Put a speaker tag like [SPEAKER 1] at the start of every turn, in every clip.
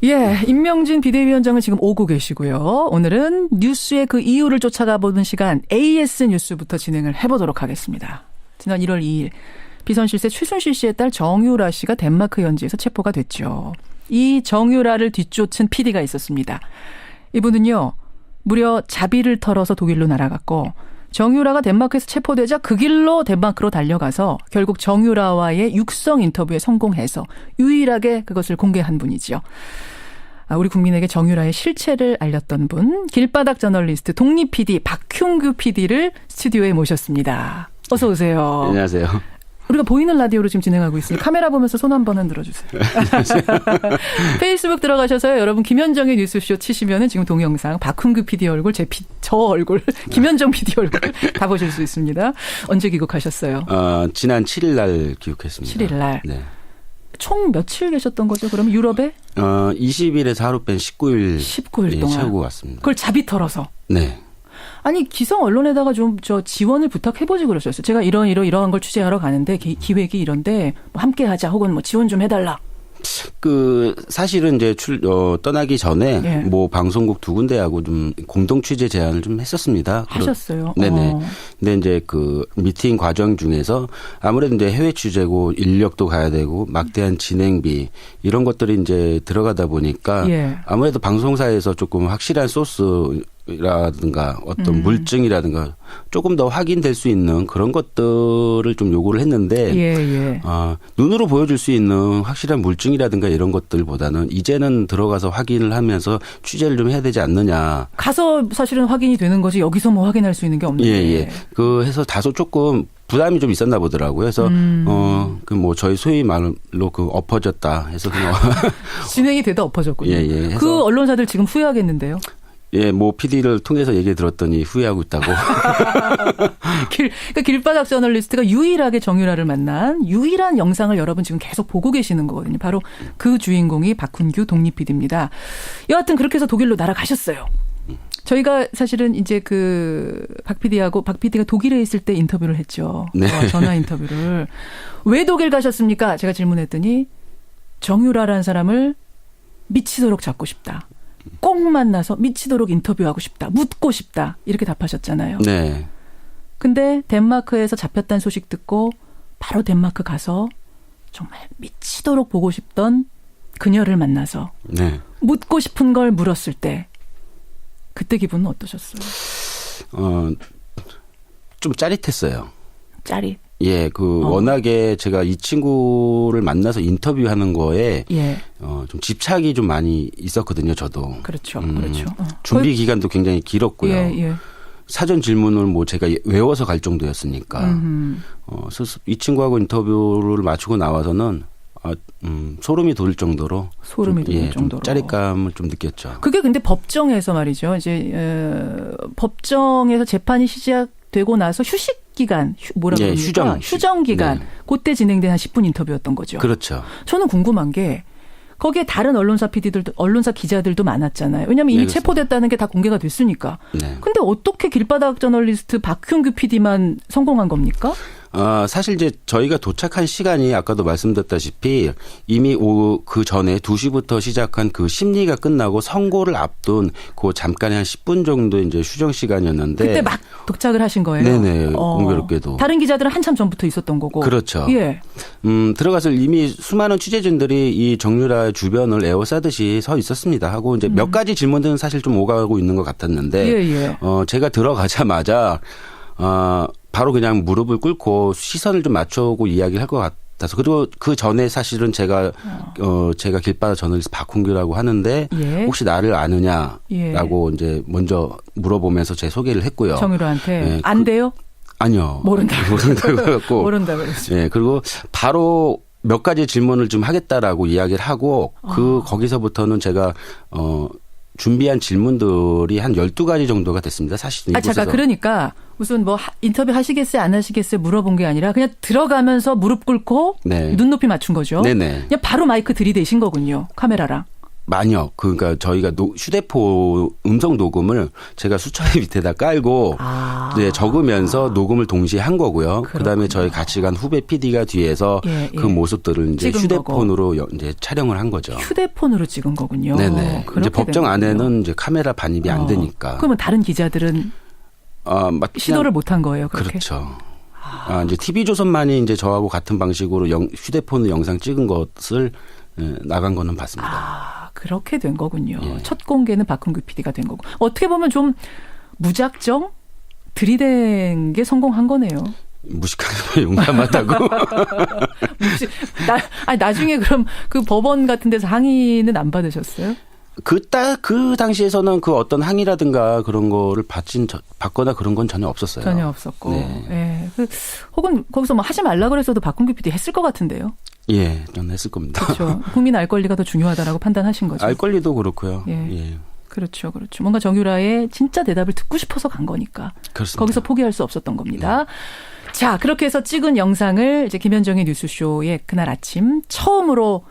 [SPEAKER 1] 예, 임명진 비대위원장은 지금 오고 계시고요. 오늘은 뉴스의 그 이유를 쫓아가 보는 시간 AS 뉴스부터 진행을 해보도록 하겠습니다. 지난 1월 2일 비선실세 최순실 씨의 딸 정유라 씨가 덴마크 현지에서 체포가 됐죠. 이 정유라를 뒤쫓은 PD가 있었습니다. 이분은요, 무려 자비를 털어서 독일로 날아갔고 정유라가 덴마크에서 체포되자 그 길로 덴마크로 달려가서 결국 정유라와의 육성 인터뷰에 성공해서 유일하게 그것을 공개한 분이죠. 우리 국민에게 정유라의 실체를 알렸던 분, 길바닥 저널리스트 독립 PD 박흉규 PD를 스튜디오에 모셨습니다. 어서 오세요.
[SPEAKER 2] 안녕하세요.
[SPEAKER 1] 우리가 보이는 라디오로 지금 진행하고 있으니 카메라 보면서 손 한 번 흔들어 주세요. 페이스북 들어가셔서요. 여러분 김현정의 뉴스쇼 치시면은 지금 동영상 박훈규 PD 얼굴, 저 얼굴, 김현정 PD 얼굴 다 보실 수 있습니다. 언제 귀국하셨어요?
[SPEAKER 2] 지난 7일 날 귀국했습니다.
[SPEAKER 1] 7일 날.
[SPEAKER 2] 네.
[SPEAKER 1] 총 며칠 계셨던 거죠? 그러면 유럽에?
[SPEAKER 2] 20일에서 하루 뺀 19일.
[SPEAKER 1] 19일 동안.
[SPEAKER 2] 채우고 왔습니다.
[SPEAKER 1] 그걸 자비 털어서.
[SPEAKER 2] 네.
[SPEAKER 1] 아니 기성 언론에다가 좀 지원을 부탁해보지 그러셨어요. 제가 이러한 걸 취재하러 가는데 기획이 이런데 뭐 함께하자 혹은 뭐 지원 좀 해달라.
[SPEAKER 2] 사실은 이제 떠나기 전에
[SPEAKER 1] 예.
[SPEAKER 2] 뭐 방송국 두 군데하고 좀 공동 취재 제안을 좀 했었습니다.
[SPEAKER 1] 하셨어요?
[SPEAKER 2] 네네. 근데 이제 그 미팅 과정 중에서 아무래도 이제 해외 취재고 인력도 가야 되고 막대한 진행비 이런 것들이 이제 들어가다 보니까
[SPEAKER 1] 예.
[SPEAKER 2] 아무래도 방송사에서 조금 확실한 소스라든가 어떤 물증이라든가 조금 더 확인될 수 있는 그런 것들을 좀 요구를 했는데
[SPEAKER 1] 예.
[SPEAKER 2] 눈으로 보여줄 수 있는 확실한 물증이라든가 이런 것들보다는 이제는 들어가서 확인을 하면서 취재를 좀 해야 되지 않느냐.
[SPEAKER 1] 가서 사실은 확인이 되는 거지 여기서 뭐 확인할 수 있는 게 없는데.
[SPEAKER 2] 예. 해서 다소 조금 부담이 좀 있었나 보더라고요. 그래서 저희 소위 말로 엎어졌다 해서 그냥
[SPEAKER 1] 진행이 되다 엎어졌군요.
[SPEAKER 2] 예.
[SPEAKER 1] 그 언론사들 지금 후회하겠는데요.
[SPEAKER 2] 예, 뭐 PD를 통해서 얘기 들었더니 후회하고 있다고.
[SPEAKER 1] 그러니까 길바닥 저널리스트가 유일하게 정유라를 만난 유일한 영상을 여러분 지금 계속 보고 계시는 거거든요. 바로 그 주인공이 박훈규 독립 PD입니다. 여하튼 그렇게 해서 독일로 날아가셨어요. 저희가 사실은 이제 박 PD가 독일에 있을 때 인터뷰를 했죠.
[SPEAKER 2] 네.
[SPEAKER 1] 전화 인터뷰를. 왜 독일 가셨습니까? 제가 질문했더니 정유라라는 사람을 미치도록 잡고 싶다. 꼭 만나서 미치도록 인터뷰하고 싶다. 묻고 싶다. 이렇게 답하셨잖아요.
[SPEAKER 2] 네.
[SPEAKER 1] 근데 덴마크에서 잡혔다는 소식 듣고 바로 덴마크 가서 정말 미치도록 보고 싶던 그녀를 만나서
[SPEAKER 2] 네.
[SPEAKER 1] 묻고 싶은 걸 물었을 때 그때 기분은 어떠셨어요?
[SPEAKER 2] 좀 짜릿했어요.
[SPEAKER 1] 짜릿.
[SPEAKER 2] 예, 워낙에 제가 이 친구를 만나서 인터뷰하는 거에
[SPEAKER 1] 예.
[SPEAKER 2] 좀 집착이 좀 많이 있었거든요, 저도.
[SPEAKER 1] 그렇죠.
[SPEAKER 2] 준비 기간도 굉장히 길었고요.
[SPEAKER 1] 예.
[SPEAKER 2] 사전 질문을 뭐 제가 외워서 갈 정도였으니까. 그래서 이 친구하고 인터뷰를 마치고 나와서는 소름이 돋을 정도로. 좀 짜릿감을 좀 느꼈죠.
[SPEAKER 1] 그게 근데 법정에서 말이죠. 이제 법정에서 재판이 시작되고 나서 휴식 기간, 휴정 기간.
[SPEAKER 2] 네.
[SPEAKER 1] 그때 진행된 한 10분 인터뷰였던 거죠.
[SPEAKER 2] 그렇죠.
[SPEAKER 1] 저는 궁금한 게 거기에 다른 언론사 기자들도 많았잖아요. 왜냐하면 이미 체포됐다는 게 다 공개가 됐으니까.
[SPEAKER 2] 네. 근데
[SPEAKER 1] 어떻게 길바닥 저널리스트 박흉규 PD만 성공한 겁니까?
[SPEAKER 2] 사실 이제 저희가 도착한 시간이 아까도 말씀드렸다시피 이미 그 전에 2시부터 시작한 그 심리가 끝나고 선고를 앞둔 그 잠깐의 한 10분 정도 이제 휴정 시간이었는데.
[SPEAKER 1] 그때 막 도착을 하신 거예요?
[SPEAKER 2] 네네. 공교롭게도.
[SPEAKER 1] 다른 기자들은 한참 전부터 있었던 거고.
[SPEAKER 2] 그렇죠.
[SPEAKER 1] 예.
[SPEAKER 2] 들어가서 이미 수많은 취재진들이 이 정유라 주변을 에워싸듯이 서 있었습니다. 하고 이제 몇 가지 질문들은 사실 좀 오가고 있는 것 같았는데. 제가 들어가자마자, 바로 그냥 무릎을 꿇고 시선을 좀 맞추고 이야기를 할 것 같아서. 그리고 그 전에 사실은 제가 길바닥 저널리스트 박훈규라고 하는데 혹시 나를 아느냐라고 이제 먼저 물어보면서 제 소개를 했고요.
[SPEAKER 1] 정유라한테. 안 돼요?
[SPEAKER 2] 아니요.
[SPEAKER 1] 모른다고
[SPEAKER 2] 했고.
[SPEAKER 1] 모른다고 그랬죠.
[SPEAKER 2] 예, 그리고 바로 몇 가지 질문을 좀 하겠다라고 이야기를 하고 거기서부터는 제가 준비한 질문들이 한 12가지 정도가 됐습니다. 사실.
[SPEAKER 1] 잠깐 그러니까 무슨 뭐 인터뷰 하시겠어요 안 하시겠어요 물어본 게 아니라 그냥 들어가면서 무릎 꿇고 눈높이 맞춘 거죠.
[SPEAKER 2] 네네.
[SPEAKER 1] 그냥 바로 마이크 들이대신 거군요. 카메라랑.
[SPEAKER 2] 만역 그러니까 저희가 휴대폰 음성 녹음을 제가 수첩 밑에다 깔고 이제 적으면서 녹음을 동시에 한 거고요. 그다음에 저희 같이 간 후배 PD가 뒤에서 그 모습들을 이제 휴대폰으로 이제 촬영을 한 거죠.
[SPEAKER 1] 휴대폰으로 찍은 거군요.
[SPEAKER 2] 네네. 이제 법정 안에는 이제 카메라 반입이 안 되니까.
[SPEAKER 1] 그러면 다른 기자들은 시도를 못 한 거예요. 그렇게?
[SPEAKER 2] 그렇죠. 이제 TV조선만이 이제 저하고 같은 방식으로 휴대폰으로 영상 찍은 것을 나간 거는 봤습니다.
[SPEAKER 1] 그렇게 된 거군요. 첫 공개는 박흥규 PD가 된 거고. 어떻게 보면 좀 무작정 들이댄 게 성공한 거네요.
[SPEAKER 2] 무식하고 용감하다고.
[SPEAKER 1] 나중에 그럼 그 법원 같은 데서 항의는 안 받으셨어요?
[SPEAKER 2] 그 당시에서는 그 어떤 항의라든가 그런 거를 받거나 그런 건 전혀 없었어요.
[SPEAKER 1] 전혀 없었고. 네. 혹은 거기서 뭐 하지 말라 그래서도 박흥규 PD 했을 것 같은데요.
[SPEAKER 2] 예, 저는 했을 겁니다.
[SPEAKER 1] 그렇죠. 국민 알 권리가 더 중요하다라고 판단하신 거죠.
[SPEAKER 2] 알 권리도 그렇고요.
[SPEAKER 1] 예. 그렇죠. 뭔가 정유라의 진짜 대답을 듣고 싶어서 간 거니까.
[SPEAKER 2] 그렇습니다.
[SPEAKER 1] 거기서 포기할 수 없었던 겁니다. 자, 그렇게 해서 찍은 영상을 이제 김현정의 뉴스쇼에 그날 아침 처음으로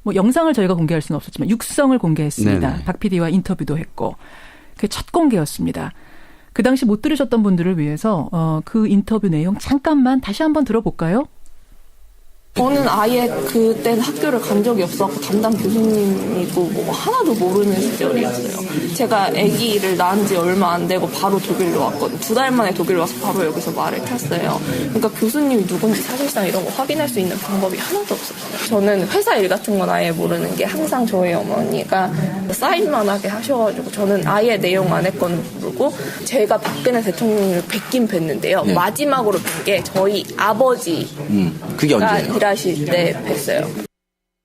[SPEAKER 1] 뭐 영상을 저희가 공개할 수는 없었지만 육성을 공개했습니다.
[SPEAKER 2] 네네.
[SPEAKER 1] 박 PD와 인터뷰도 했고 그게 첫 공개였습니다. 그 당시 못 들으셨던 분들을 위해서 그 인터뷰 내용 잠깐만 다시 한번 들어볼까요?
[SPEAKER 3] 저는 아예 그때는 학교를 간 적이 없었고 담당 교수님이고 뭐 하나도 모르는 시절이었어요. 제가 아기를 낳은 지 얼마 안 되고 바로 독일로 왔거든요. 2달 만에 독일 와서 바로 여기서 말을 탔어요. 그러니까 교수님이 누군지 사실상 이런 거 확인할 수 있는 방법이 하나도 없었어요. 저는 회사 일 같은 건 아예 모르는 게 항상 저희 어머니가 사인만 하게 하셔가지고 저는 아예 내용 안에 거는 모르고 제가 박근혜 대통령을 뵙긴 뵀는데요. 마지막으로 뵌 게 저희 아버지
[SPEAKER 2] 그게 언제예요?
[SPEAKER 3] 일하실 때 뵀어요.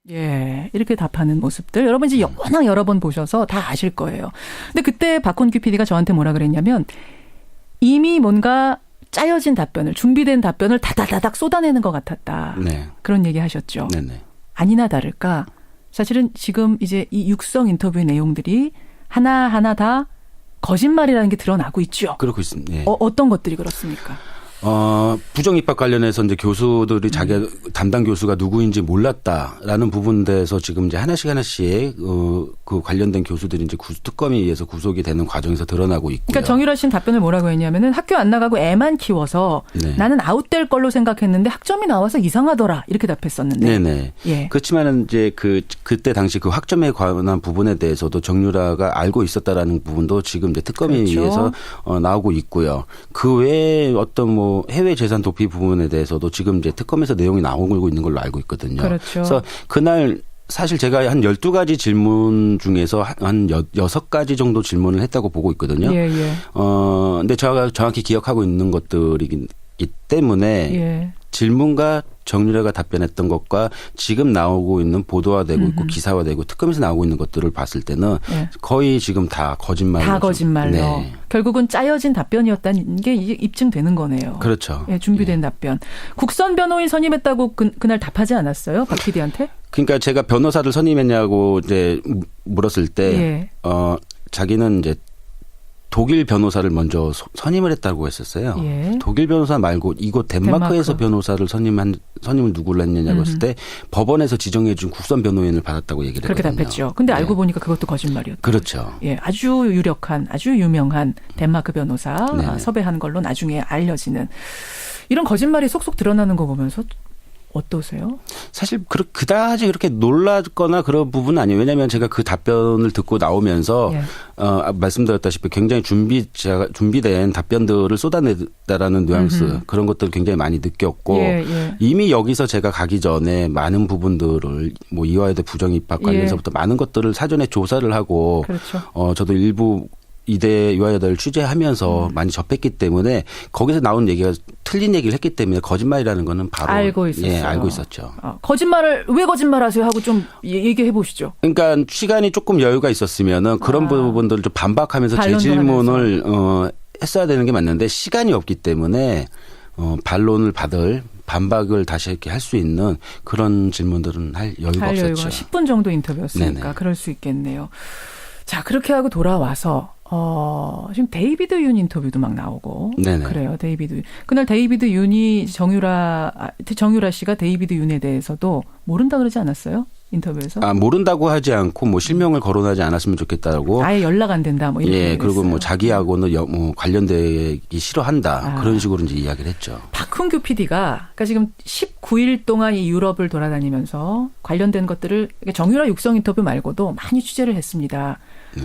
[SPEAKER 1] 예, 이렇게 답하는 모습들 여러분 이제 워낙 여러 번 보셔서 다 아실 거예요. 근데 그때 박헌규 PD가 저한테 뭐라 그랬냐면 이미 뭔가 짜여진 답변을 준비된 답변을 다다다닥 쏟아내는 것 같았다.
[SPEAKER 2] 네.
[SPEAKER 1] 그런 얘기 하셨죠.
[SPEAKER 2] 네네.
[SPEAKER 1] 아니나 다를까 사실은 지금 이제 이 육성 인터뷰의 내용들이 하나하나 다 거짓말이라는 게 드러나고 있죠.
[SPEAKER 2] 그렇고 있습니다. 네.
[SPEAKER 1] 어떤 것들이 그렇습니까?
[SPEAKER 2] 부정 입학 관련해서 이제 교수들이 자기 담당 교수가 누구인지 몰랐다라는 부분에서 지금 이제 하나씩 그 관련된 교수들이 이제 특검에 의해서 구속이 되는 과정에서 드러나고 있고요.
[SPEAKER 1] 그러니까 정유라 씨는 답변을 뭐라고 했냐면은 학교 안 나가고 애만 키워서 나는 아웃될 걸로 생각했는데 학점이 나와서 이상하더라 이렇게 답했었는데.
[SPEAKER 2] 네네. 예. 그렇지만은 이제 그때 당시 그 학점에 관한 부분에 대해서도 정유라가 알고 있었다라는 부분도 지금 이제 특검에 의해서 나오고 있고요. 그 외에 어떤 뭐 해외 재산 도피 부분에 대해서도 지금 이제 특검에서 내용이 나오고 있는 걸로 알고 있거든요.
[SPEAKER 1] 그렇죠.
[SPEAKER 2] 그래서 그날 사실 제가 한 12가지 질문 중에서 한 6가지 정도 질문을 했다고 보고 있거든요. 근데 제가 정확히 기억하고 있는 것들이기 때문에 질문과 정유라가 답변했던 것과 지금 나오고 있는 보도화되고 있고 기사화되고 특검에서 나오고 있는 것들을 봤을 때는 거의 지금 다 거짓말로.
[SPEAKER 1] 다 거짓말로. 네. 결국은 짜여진 답변이었다는 게 이제 입증되는 거네요.
[SPEAKER 2] 그렇죠.
[SPEAKER 1] 예, 준비된 답변. 국선 변호인 선임했다고 그날 답하지 않았어요? 박 PD한테?
[SPEAKER 2] 그러니까 제가 변호사를 선임했냐고 이제 물었을 때 자기는 이제 독일 변호사를 먼저 선임을 했다고 했었어요. 독일 변호사 말고 이곳 덴마크에서 변호사를 선임을 누구를 했느냐고 했을 때 법원에서 지정해 준 국선 변호인을 받았다고 얘기를 했거든요.
[SPEAKER 1] 그렇게 답했죠. 근데 알고 보니까 그것도 거짓말이었죠.
[SPEAKER 2] 그렇죠.
[SPEAKER 1] 예, 아주 유력한 아주 유명한 덴마크 변호사 섭외한 걸로 나중에 알려지는 이런 거짓말이 속속 드러나는 거 보면서 어떠세요?
[SPEAKER 2] 사실 그다지 그렇게 놀랐거나 그런 부분은 아니에요. 왜냐하면 제가 그 답변을 듣고 나오면서 말씀드렸다시피 굉장히 준비된 답변들을 쏟아내다라는 뉘앙스 그런 것들을 굉장히 많이 느꼈고 이미 여기서 제가 가기 전에 많은 부분들을 뭐 이화여대 부정 입학 관련해서부터 많은 것들을 사전에 조사를 하고 저도 일부 이대 이화여대를 취재하면서 많이 접했기 때문에 거기서 나온 얘기가 틀린 얘기를 했기 때문에 거짓말이라는 거는 바로
[SPEAKER 1] 알고 있었어요.
[SPEAKER 2] 예, 알고 있었죠.
[SPEAKER 1] 거짓말을 왜 거짓말하세요 하고 좀 얘기해 보시죠.
[SPEAKER 2] 그러니까 시간이 조금 여유가 있었으면은 그런 부분들을 좀 반박하면서 제 질문을 했어야 되는 게 맞는데 시간이 없기 때문에 반론을 받을 반박을 다시 이렇게 할 수 있는 그런 질문들은 할 여유가 없었죠.
[SPEAKER 1] 10분 정도 인터뷰였으니까
[SPEAKER 2] 네네.
[SPEAKER 1] 그럴 수 있겠네요. 자, 그렇게 하고 돌아와서 지금 데이비드 윤 인터뷰도 막 나오고
[SPEAKER 2] 네네.
[SPEAKER 1] 그래요. 데이비드 윤. 그날 데이비드 윤이 정유라 씨가 데이비드 윤에 대해서도 모른다 그러지 않았어요? 인터뷰에서?
[SPEAKER 2] 모른다고 하지 않고 뭐 실명을 거론하지 않았으면 좋겠다고.
[SPEAKER 1] 아예 연락 안 된다. 뭐 이렇게.
[SPEAKER 2] 예, 그리고 뭐 자기하고는 뭐 관련되기 싫어한다. 그런 식으로 이제 이야기를 했죠.
[SPEAKER 1] 박훈규 PD가 그러니까 지금 19일 동안 이 유럽을 돌아다니면서 관련된 것들을 정유라 육성 인터뷰 말고도 많이 취재를 했습니다.
[SPEAKER 2] 네.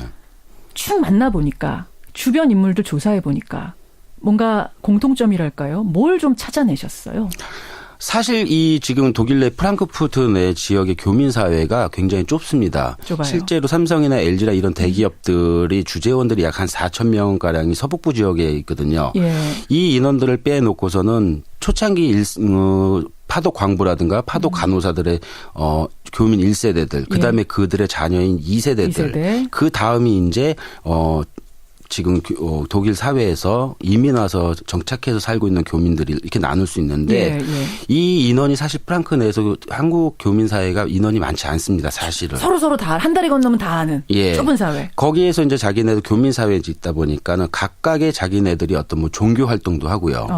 [SPEAKER 1] 쭉 만나보니까 주변 인물들 조사해보니까 뭔가 공통점이랄까요? 뭘 좀 찾아내셨어요?
[SPEAKER 2] 사실 이 지금 독일 내 프랑크푸르트 내 지역의 교민 사회가 굉장히 좁습니다.
[SPEAKER 1] 좁아요.
[SPEAKER 2] 실제로 삼성이나 LG나 이런 대기업들이 주재원들이 약 한 4천 명 가량이 서북부 지역에 있거든요.
[SPEAKER 1] 예.
[SPEAKER 2] 이 인원들을 빼놓고서는 초창기 파독 광부라든가 파독 간호사들의 교민 1세대들, 그다음에 그들의 자녀인 2세대들, 2세대. 그 다음이 이제 지금 독일 사회에서 이민 와서 정착해서 살고 있는 교민들이 이렇게 나눌 수 있는데 이 인원이 사실 프랑크 내에서 한국 교민 사회가 인원이 많지 않습니다. 사실은.
[SPEAKER 1] 서로 다 한 다리 건너면 다 아는 좁은 사회.
[SPEAKER 2] 거기에서 이제 자기네들 교민 사회에 있다 보니까는 각각의 자기네들이 어떤 뭐 종교 활동도 하고요.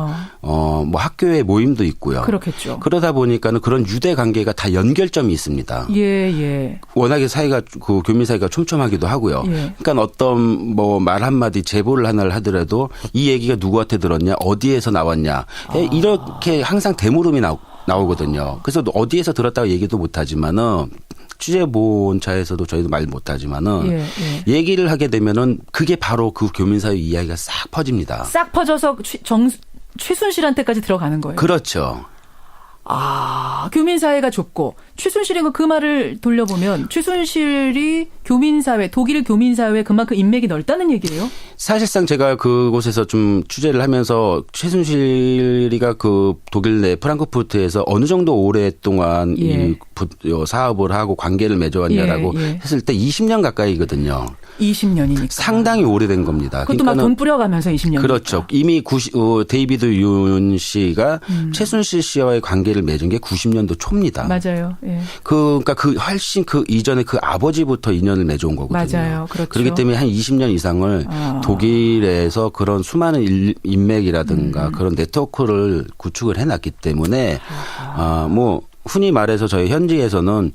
[SPEAKER 2] 뭐 학교의 모임도 있고요.
[SPEAKER 1] 그렇겠죠.
[SPEAKER 2] 그러다 보니까는 그런 유대 관계가 다 연결점이 있습니다.
[SPEAKER 1] 예.
[SPEAKER 2] 워낙에 사회가 그 교민 사회가 촘촘하기도 하고요. 그러니까 어떤 뭐 말 한마디 제보를 하나를 하더라도 이 얘기가 누구한테 들었냐, 어디에서 나왔냐, 이렇게 항상 대물음이 나오거든요. 그래서 어디에서 들었다고 얘기도 못하지만은 취재본차에서도 저희도 말 못하지만은 얘기를 하게 되면은 그게 바로 그 교민사회 이야기가 싹 퍼집니다.
[SPEAKER 1] 싹 퍼져서 최순실한테까지 들어가는 거예요.
[SPEAKER 2] 그렇죠.
[SPEAKER 1] 교민사회가 좁고 최순실은 그 말을 돌려보면 최순실이 교민사회, 독일 교민사회에 그만큼 인맥이 넓다는 얘기예요? 사실상
[SPEAKER 2] 제가 그곳에서 좀 취재를 하면서 최순실이가 그 독일 내 프랑크푸르트에서 어느 정도 오랫동안 이 사업을 하고 관계를 맺어왔냐라고 했을 때 20년 가까이거든요.
[SPEAKER 1] 20년이니까.
[SPEAKER 2] 상당히 오래된 겁니다.
[SPEAKER 1] 그것도 막 돈 뿌려가면서 20년.
[SPEAKER 2] 그렇죠. 이미 데이비드 윤 씨가 최순실 씨와의 관계를 맺은 게 90년도 초입니다.
[SPEAKER 1] 맞아요.
[SPEAKER 2] 그러니까 훨씬 그 이전에 그 아버지부터 인연을 맺어온 거거든요.
[SPEAKER 1] 맞아요. 그렇죠.
[SPEAKER 2] 그렇기 때문에 한 20년 이상을 독일에서 그런 수많은 인맥이라든가 그런 네트워크를 구축을 해놨기 때문에 뭐 흔히 말해서 저희 현지에서는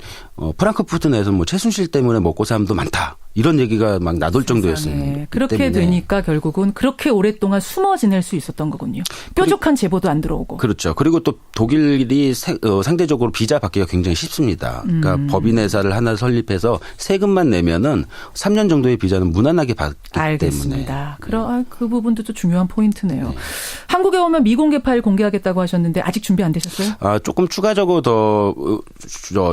[SPEAKER 2] 프랑크푸르트 내에서 뭐 최순실 때문에 먹고 사람도 많다. 이런 얘기가 막 나돌 정도였습니다.
[SPEAKER 1] 그렇게 되니까 결국은 그렇게 오랫동안 숨어 지낼 수 있었던 거군요. 뾰족한 제보도 안 들어오고.
[SPEAKER 2] 그렇죠. 그리고 또 독일이 상대적으로 비자 받기가 굉장히 쉽습니다. 그러니까 법인회사를 하나 설립해서 세금만 내면은 3년 정도의 비자는 무난하게 받기
[SPEAKER 1] 알겠습니다.
[SPEAKER 2] 때문에.
[SPEAKER 1] 그 부분도 또 중요한 포인트네요. 한국에 오면 미공개 파일 공개하겠다고 하셨는데 아직 준비 안 되셨어요?
[SPEAKER 2] 조금 추가적으로 더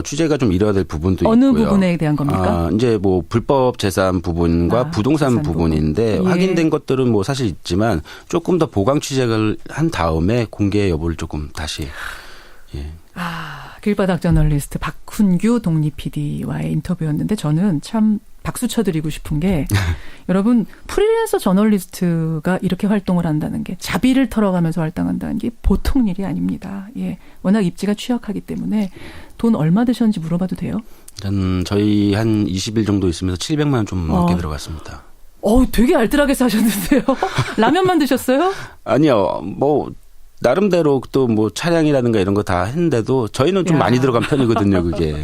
[SPEAKER 2] 취재가 좀 이뤄야 될 부분도
[SPEAKER 1] 어느
[SPEAKER 2] 있고요.
[SPEAKER 1] 어느 부분에 대한 겁니까?
[SPEAKER 2] 이제 뭐 불법 재산 부분과 부동산 부분인데 확인된 것들은 뭐 사실 있지만 조금 더 보강 취재를 한 다음에 공개 여부를 조금 다시.
[SPEAKER 1] 길바닥 저널리스트 박훈규 독립 PD와의 인터뷰였는데 저는 참 박수 쳐드리고 싶은 게 여러분 프리랜서 저널리스트가 이렇게 활동을 한다는 게 자비를 털어가면서 활동한다는 게 보통 일이 아닙니다. 워낙 입지가 취약하기 때문에 돈 얼마 드셨는지 물어봐도 돼요?
[SPEAKER 2] 저희 한 20일 정도 있으면서 700만 원 좀 넘게 들어갔습니다.
[SPEAKER 1] 되게 알뜰하게 사셨는데요. 라면만 드셨어요?
[SPEAKER 2] 아니요. 뭐 나름대로 또 뭐 차량이라든가 이런 거 다 했는데도 저희는 좀 많이 들어간 편이거든요, 그게.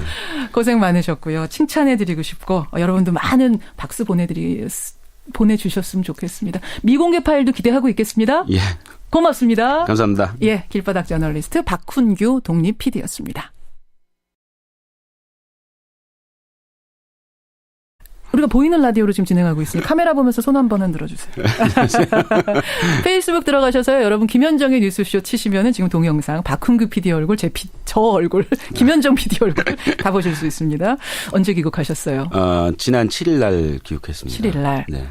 [SPEAKER 1] 고생 많으셨고요. 칭찬해드리고 싶고 여러분도 많은 박수 보내주셨으면 좋겠습니다. 미공개 파일도 기대하고 있겠습니다. 고맙습니다.
[SPEAKER 2] 감사합니다.
[SPEAKER 1] 길바닥 저널리스트 박훈규 독립 PD였습니다. 우리가 보이는 라디오로 지금 진행하고 있으니 카메라 보면서 손 한 번은 들어주세요. 페이스북 들어가셔서요. 여러분 김현정의 뉴스쇼 치시면은 지금 동영상 박훈규 PD 얼굴, 저 얼굴, 김현정 PD 얼굴 다 보실 수 있습니다. 언제 귀국하셨어요?
[SPEAKER 2] 지난 7일 날 귀국했습니다.
[SPEAKER 1] 7일 날.
[SPEAKER 2] 네.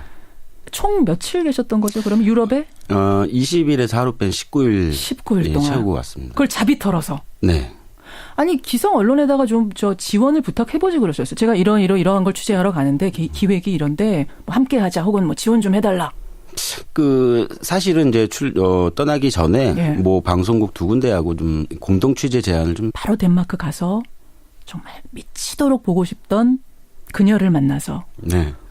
[SPEAKER 1] 총 며칠 계셨던 거죠? 그럼 유럽에?
[SPEAKER 2] 20일에서 하루 뺀 19일.
[SPEAKER 1] 19일 동안.
[SPEAKER 2] 채우고 왔습니다.
[SPEAKER 1] 그걸 자비 털어서.
[SPEAKER 2] 네.
[SPEAKER 1] 아니 기성 언론에다가 좀 지원을 부탁해보지 그러셨어요. 제가 이러한 걸 취재하러 가는데 기획이 이런데 뭐 함께하자 혹은 뭐 지원 좀 해달라.
[SPEAKER 2] 사실은 이제 떠나기 전에 뭐 방송국 두 군데하고 좀 공동 취재 제안을 좀.
[SPEAKER 1] 바로 덴마크 가서 정말 미치도록 보고 싶던 그녀를 만나서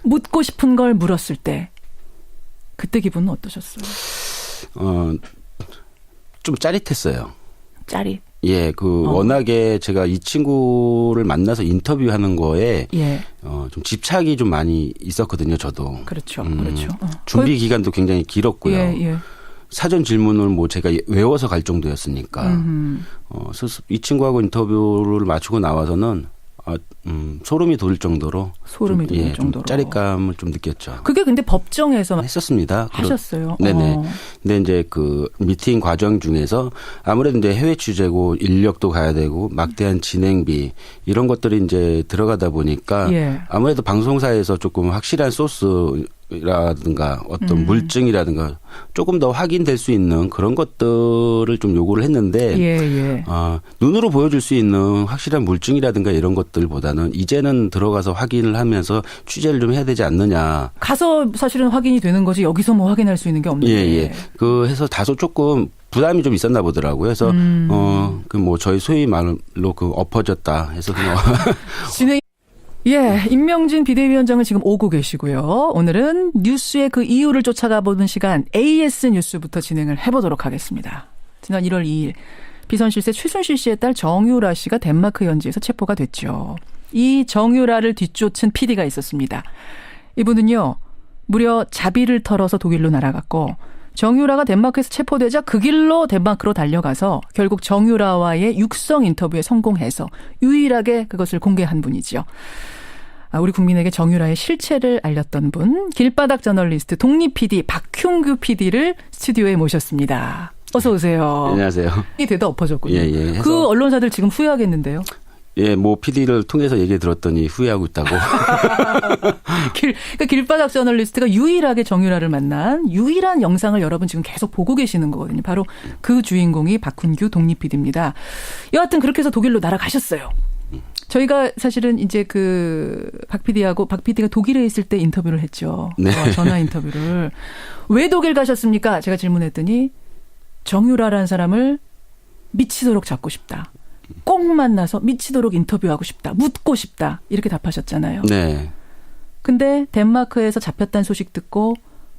[SPEAKER 1] 묻고 싶은 걸 물었을 때 그때 기분은 어떠셨어요?
[SPEAKER 2] 좀 짜릿했어요.
[SPEAKER 1] 짜릿.
[SPEAKER 2] 예, 워낙에 제가 이 친구를 만나서 인터뷰하는 거에
[SPEAKER 1] 예.
[SPEAKER 2] 좀 집착이 좀 많이 있었거든요, 저도.
[SPEAKER 1] 그렇죠, 그렇죠.
[SPEAKER 2] 준비 기간도 굉장히 길었고요.
[SPEAKER 1] 예, 예.
[SPEAKER 2] 사전 질문을 뭐 제가 외워서 갈 정도였으니까. 이 친구하고 인터뷰를 마치고 나와서는 소름이 돋을 정도로 좀 짜릿감을 좀 느꼈죠.
[SPEAKER 1] 그게 근데 법정에서
[SPEAKER 2] 했었습니다.
[SPEAKER 1] 하셨어요.
[SPEAKER 2] 네네. 근데 이제 그 미팅 과정 중에서 아무래도 이제 해외 취재고 인력도 가야 되고 막대한 진행비 이런 것들이 이제 들어가다 보니까
[SPEAKER 1] 예.
[SPEAKER 2] 아무래도 방송사에서 조금 확실한 소스라든가 어떤 물증이라든가 조금 더 확인될 수 있는 그런 것들을 좀 요구를 했는데
[SPEAKER 1] 예.
[SPEAKER 2] 눈으로 보여줄 수 있는 확실한 물증이라든가 이런 것들보다는 이제는 들어가서 확인을 하면서 취재를 좀 해야 되지 않느냐.
[SPEAKER 1] 가서 사실은 확인이 되는 거지 여기서 뭐 확인할 수 있는 게 없는데.
[SPEAKER 2] 예. 해서 다소 조금 부담이 좀 있었나 보더라고요. 그래서 저희 소위 말로 엎어졌다 해서 그냥
[SPEAKER 1] 진행. 예, 임명진 비대위원장은 지금 오고 계시고요. 오늘은 뉴스의 그 이유를 쫓아가 보는 시간 AS 뉴스부터 진행을 해보도록 하겠습니다. 지난 1월 2일 비선실세 최순실 씨의 딸 정유라 씨가 덴마크 현지에서 체포가 됐죠. 이 정유라를 뒤쫓은 PD가 있었습니다. 이분은요, 무려 자비를 털어서 독일로 날아갔고 정유라가 덴마크에서 체포되자 그 길로 덴마크로 달려가서 결국 정유라와의 육성 인터뷰에 성공해서 유일하게 그것을 공개한 분이죠. 우리 국민에게 정유라의 실체를 알렸던 분, 길바닥 저널리스트 독립 PD 박흉규 PD를 스튜디오에 모셨습니다. 어서 오세요.
[SPEAKER 2] 안녕하세요.
[SPEAKER 1] 이 되다 엎어졌군요.
[SPEAKER 2] 예.
[SPEAKER 1] 그 언론사들 지금 후회하겠는데요.
[SPEAKER 2] 예, PD를 통해서 얘기 들었더니 후회하고 있다고.
[SPEAKER 1] 그러니까 길바닥 저널리스트가 유일하게 정유라를 만난 유일한 영상을 여러분 지금 계속 보고 계시는 거거든요. 바로 그 주인공이 박훈규 독립 PD입니다. 여하튼 그렇게 해서 독일로 날아가셨어요. 저희가 사실은 이제 박 PD가 독일에 있을 때 인터뷰를 했죠.
[SPEAKER 2] 네.
[SPEAKER 1] 전화 인터뷰를. 왜 독일 가셨습니까? 제가 질문했더니 정유라라는 사람을 미치도록 잡고 싶다. 꼭 만나서 미치도록 인터뷰하고 싶다. 묻고 싶다. 이렇게 답하셨잖아요.
[SPEAKER 2] 네.
[SPEAKER 1] 근데 덴마크에서 잡혔다는 소식 듣고